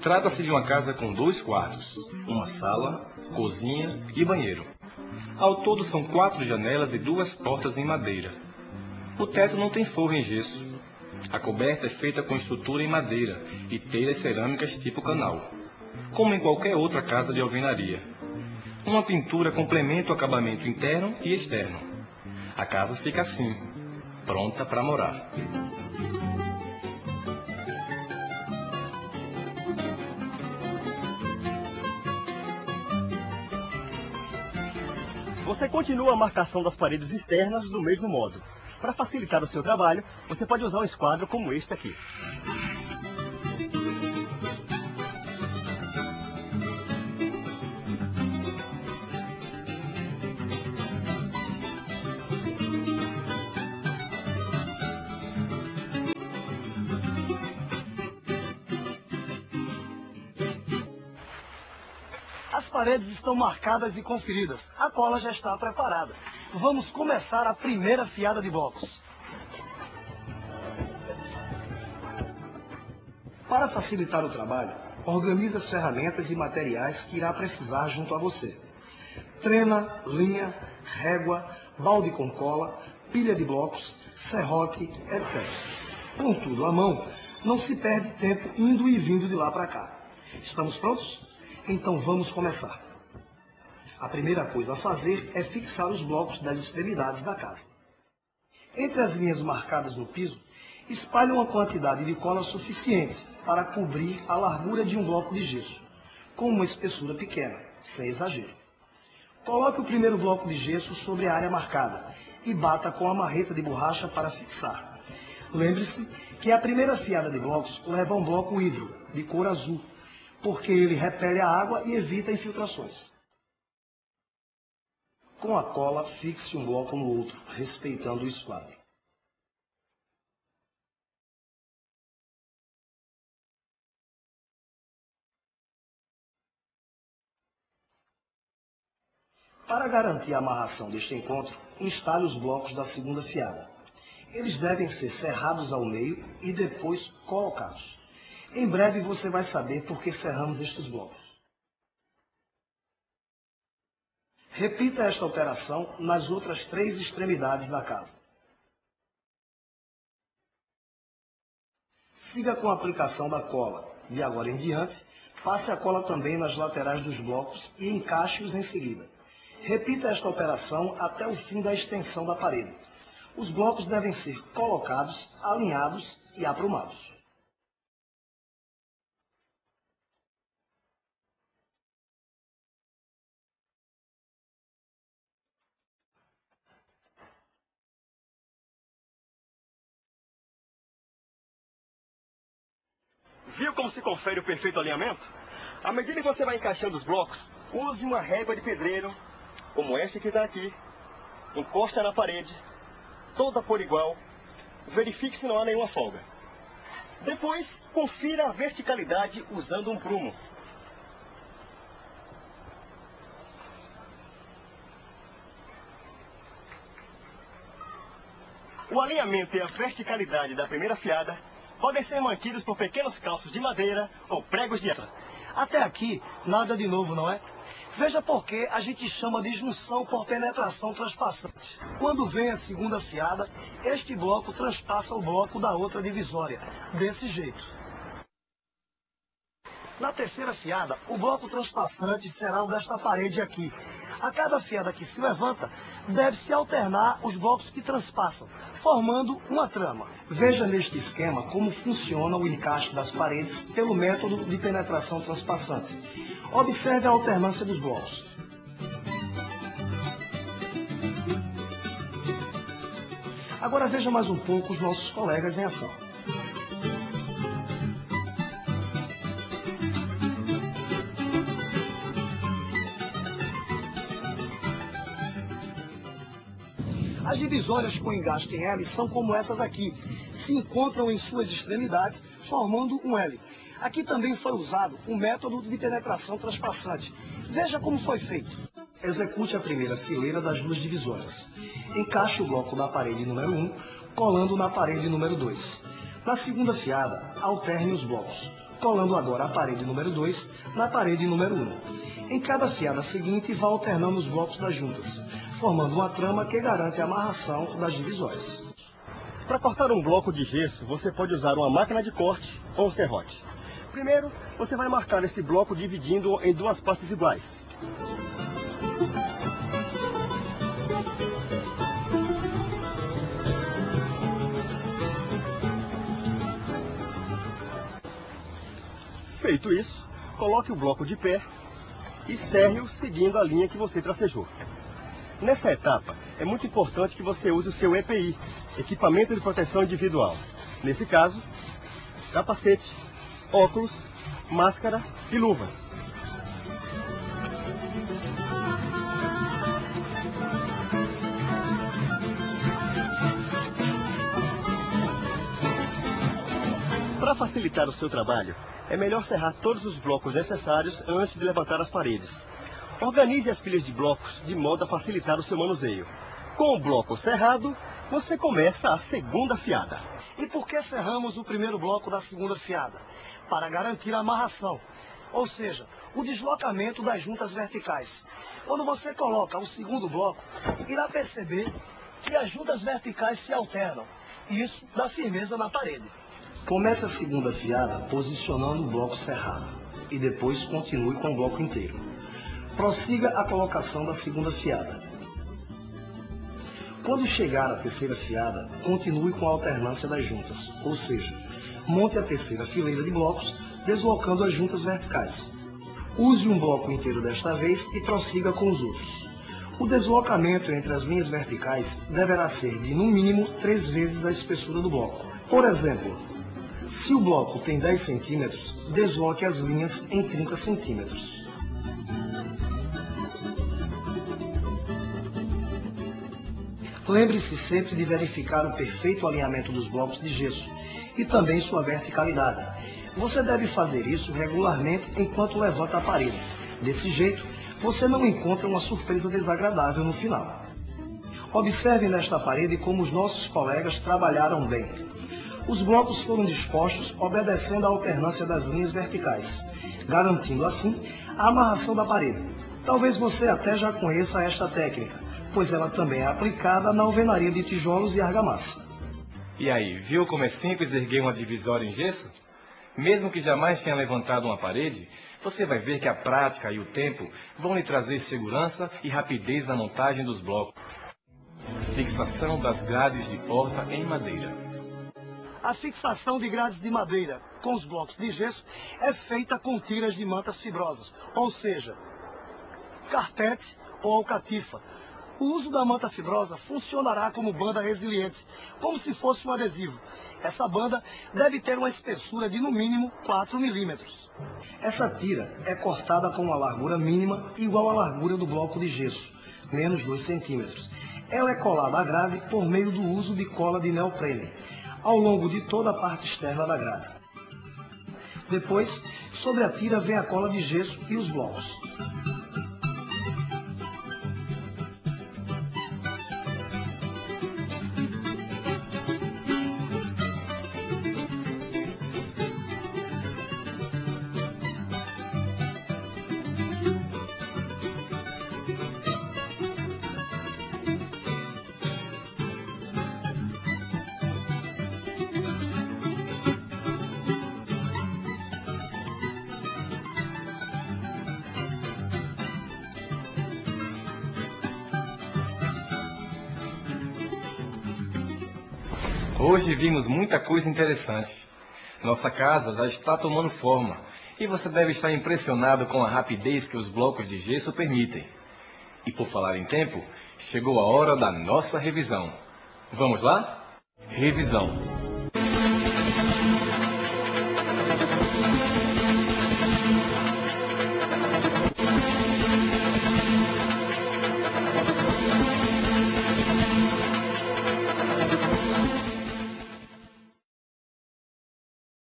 Trata-se de uma casa com 2 quartos, uma sala, cozinha e banheiro. Ao todo são 4 janelas e 2 portas em madeira. O teto não tem forro em gesso. A coberta é feita com estrutura em madeira e telhas cerâmicas tipo canal, como em qualquer outra casa de alvenaria. Uma pintura complementa o acabamento interno e externo. A casa fica assim, pronta para morar. Você continua a marcação das paredes externas do mesmo modo. Para facilitar o seu trabalho, você pode usar um esquadro como este aqui. As paredes estão marcadas e conferidas. A cola já está preparada. Vamos começar a primeira fiada de blocos. Para facilitar o trabalho, organize as ferramentas e materiais que irá precisar junto a você. Trena, linha, régua, balde com cola, pilha de blocos, serrote, etc. Com tudo à mão, não se perde tempo indo e vindo de lá para cá. Estamos prontos? Então vamos começar. A primeira coisa a fazer é fixar os blocos das extremidades da casa. Entre as linhas marcadas no piso, espalhe uma quantidade de cola suficiente para cobrir a largura de um bloco de gesso, com uma espessura pequena, sem exagero. Coloque o primeiro bloco de gesso sobre a área marcada e bata com a marreta de borracha para fixar. Lembre-se que a primeira fiada de blocos leva um bloco hidro, de cor azul, porque ele repele a água e evita infiltrações. Com a cola, fixe um bloco no outro, respeitando o esquadro. Para garantir a amarração deste encontro, instale os blocos da segunda fiada. Eles devem ser serrados ao meio e depois colocados. Em breve você vai saber por que serramos estes blocos. Repita esta operação nas outras 3 extremidades da casa. Siga com a aplicação da cola. De agora em diante, passe a cola também nas laterais dos blocos e encaixe-os em seguida. Repita esta operação até o fim da extensão da parede. Os blocos devem ser colocados, alinhados e aprumados. Viu como se confere o perfeito alinhamento? À medida que você vai encaixando os blocos, use uma régua de pedreiro, como esta que está aqui. Encosta na parede, toda por igual. Verifique se não há nenhuma folga. Depois, confira a verticalidade usando um prumo. O alinhamento e a verticalidade da primeira fiada podem ser mantidos por pequenos calços de madeira ou pregos de aço. Até aqui, nada de novo, não é? Veja por que a gente chama de junção por penetração transpassante. Quando vem a segunda fiada, este bloco transpassa o bloco da outra divisória, desse jeito. Na terceira fiada, o bloco transpassante será o desta parede aqui. A cada fiada que se levanta, deve-se alternar os blocos que transpassam, formando uma trama. Veja neste esquema como funciona o encaixe das paredes pelo método de penetração transpassante. Observe a alternância dos blocos. Agora veja mais um pouco os nossos colegas em ação. As divisórias com engaste em L são como essas aqui. Se encontram em suas extremidades, formando um L. Aqui também foi usado o método de penetração transpassante. Veja como foi feito. Execute a primeira fileira das 2 divisórias. Encaixe o bloco da parede número 1, colando na parede número 2. Na segunda fiada, alterne os blocos. colando agora a parede número 2 na parede número 1. Em cada fiada seguinte, vá alternando os blocos das juntas, formando uma trama que garante a amarração das divisórias. Para cortar um bloco de gesso, você pode usar uma máquina de corte ou um serrote. Primeiro, você vai marcar esse bloco dividindo em duas partes iguais. Feito isso, coloque o bloco de pé e serre-o seguindo a linha que você tracejou. Nessa etapa, é muito importante que você use o seu EPI, Equipamento de Proteção Individual. Nesse caso, capacete, óculos, máscara e luvas. Para facilitar o seu trabalho, é melhor serrar todos os blocos necessários antes de levantar as paredes. Organize as pilhas de blocos de modo a facilitar o seu manuseio. Com o bloco serrado, você começa a segunda fiada. E por que serramos o primeiro bloco da segunda fiada? Para garantir a amarração, ou seja, o deslocamento das juntas verticais. Quando você coloca o segundo bloco, irá perceber que as juntas verticais se alternam. Isso dá firmeza na parede. Comece a segunda fiada posicionando o bloco cerrado e depois continue com o bloco inteiro. Prossiga a colocação da segunda fiada. Quando chegar à terceira fiada, continue com a alternância das juntas, ou seja, monte a terceira fileira de blocos, deslocando as juntas verticais. Use um bloco inteiro desta vez e prossiga com os outros. O deslocamento entre as linhas verticais deverá ser de, no mínimo, 3 vezes a espessura do bloco. Por exemplo, se o bloco tem 10 centímetros, desloque as linhas em 30 centímetros. Lembre-se sempre de verificar o perfeito alinhamento dos blocos de gesso e também sua verticalidade. Você deve fazer isso regularmente enquanto levanta a parede. Desse jeito, você não encontra uma surpresa desagradável no final. Observe nesta parede como os nossos colegas trabalharam bem. Os blocos foram dispostos obedecendo à alternância das linhas verticais, garantindo assim a amarração da parede. Talvez você até já conheça esta técnica, pois ela também é aplicada na alvenaria de tijolos e argamassa. E aí, viu como é simples erguer uma divisória em gesso? Mesmo que jamais tenha levantado uma parede, você vai ver que a prática e o tempo vão lhe trazer segurança e rapidez na montagem dos blocos. Fixação das grades de porta em madeira. A fixação de grades de madeira com os blocos de gesso é feita com tiras de mantas fibrosas, ou seja, carpete ou alcatifa. O uso da manta fibrosa funcionará como banda resiliente, como se fosse um adesivo. Essa banda deve ter uma espessura de no mínimo 4 milímetros. Essa tira é cortada com uma largura mínima igual à largura do bloco de gesso, menos 2 centímetros. Ela é colada à grade por meio do uso de cola de neoprene, ao longo de toda a parte externa da grade. Depois, sobre a tira vem a cola de gesso e os blocos. Hoje vimos muita coisa interessante. Nossa casa já está tomando forma e você deve estar impressionado com a rapidez que os blocos de gesso permitem. E por falar em tempo, chegou a hora da nossa revisão. Vamos lá? Revisão.